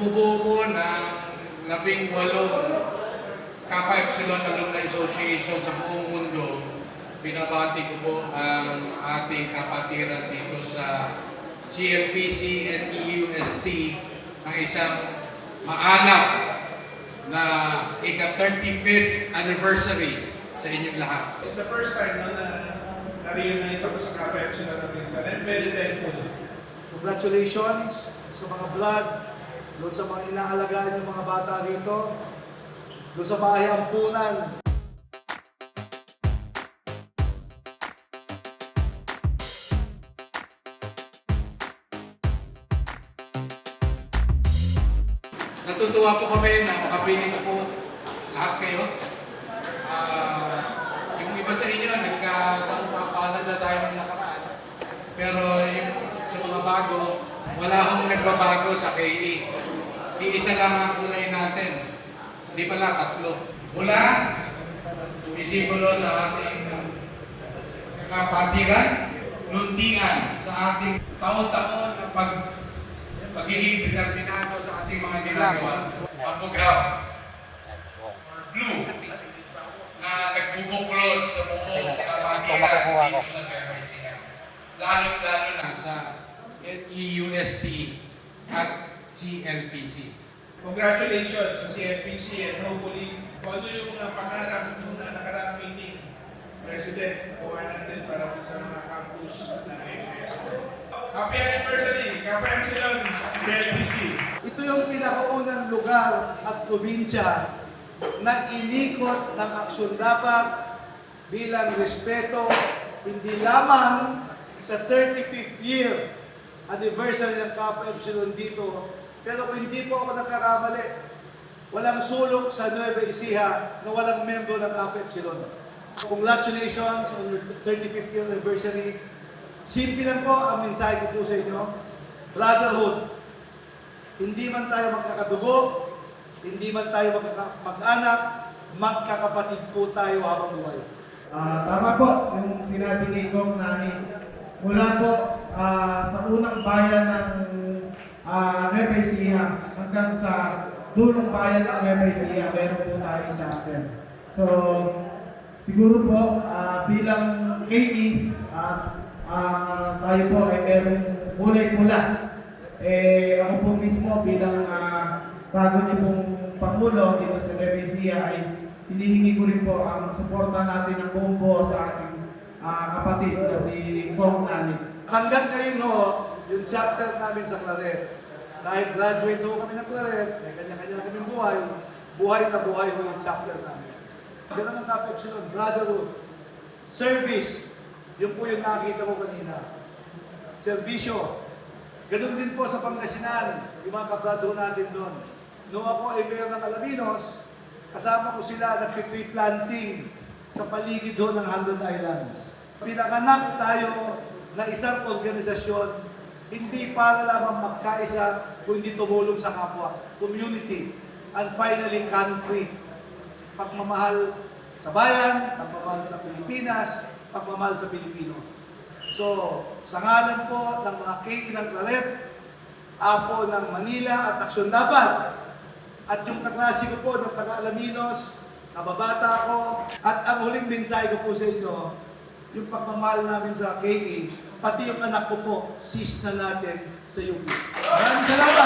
bumubuo po ng 18 Kappa Epsilon Alumni Association sa buong mundo. Binabati ko po ang ating kapatiran dito sa CLPC and EUST ng isang maanap na ika-35th anniversary sa inyong lahat. It's the first time na na-reunite ako sa Kappa Epsilon Alumni. I'm very thankful. Congratulations sa mga vlog, doon sa mga inaalagaan yung mga bata rito, doon sa bahay ampunan. Natutuwa po kami na makapiling po lahat kayo. Yung iba sa inyo, nagkataon-tapalan na tayo ng nakaraan. Pero yung sa mga bago, wala akong nagbabago sa KE. Iisa lang ang kulay natin. Hindi pala, 3. Mula, sumisimbolo sa ating kapatiran, luntian sa ating taon-taon na pagiging determinado sa ating mga ginagawa. Pagbugaw, blue, na nagbubuklod sa buong kapatiran dito sa Nueva. Lalo-lalo na sa EUST at CLPC. Congratulations sa CFPC and hopefully kung ano yung mga pangarap ng nakaraang meeting, President, kuha natin para sa mga campus na AMS. Happy anniversary, Kappa Epsilon, CLPC. Ito yung pinakaunang lugar at probinsya na inikot ng aksyon dapat bilang respeto, hindi lamang sa 35th year anniversary ng Kappa Epsilon dito. Pero kung hindi po ako nagkakamali, walang sulok sa Nueva Ecija na walang membro ng Kappa Epsilon. Congratulations on your 35th year anniversary. Simple lang po ang mensahe ko po sa inyo. Brotherhood. Hindi man tayo magkakadugo, hindi man tayo magkakapag-anak, magkakapatid po tayo habang buhay. Tama po yung sinabi ni Kong Nani. Mula po sa unang bayan ng Nueva Ecija hanggang sa dulong bayan ng Nueva Ecija, meron po tayong chapter. So, siguro po bilang KE, tayo po ay meron kulay pula. Ako po mismo bilang bago niyo pong Pangulo dito sa Nueva Ecija ay hinihingi ko rin po ang suporta natin ng buong buo sa ating kapatid na si Kong Nani. Hanggang kayo no, yung chapter namin sa Claret, kahit graduate ho kami ng Claret, may kanya-kanya na kaming buhay, buhay na buhay ho yung chapter namin. Ganun ang Kappa Epsilon, brotherhood, service, yun po yung nakita ko kanina. Servisyo, ganun din po sa Pangasinan, yung mga kabrado natin doon. Noong ako ay mayor ng Alaminos, kasama ko sila nag-tree planting sa paligid doon ng Handon Islands. Pinanganak tayo na isang organisasyon, hindi para lamang magkaisa, kundi tumulong sa kapwa, community, and finally country. Pagmamahal sa bayan, pagmamahal sa Pilipinas, pagmamahal sa Pilipino. So, sa ngalan po ng mga KE ng Claret, Apo ng Manila at Aksyon Dapat, at yung kaklase ko po ng taga-Alaminos, kababata ko, at ang huling mensahe ko po sa inyo, yung pagmamahal namin sa KE, pati yung anak ko po, sis na natin sa UP. Maraming salamat!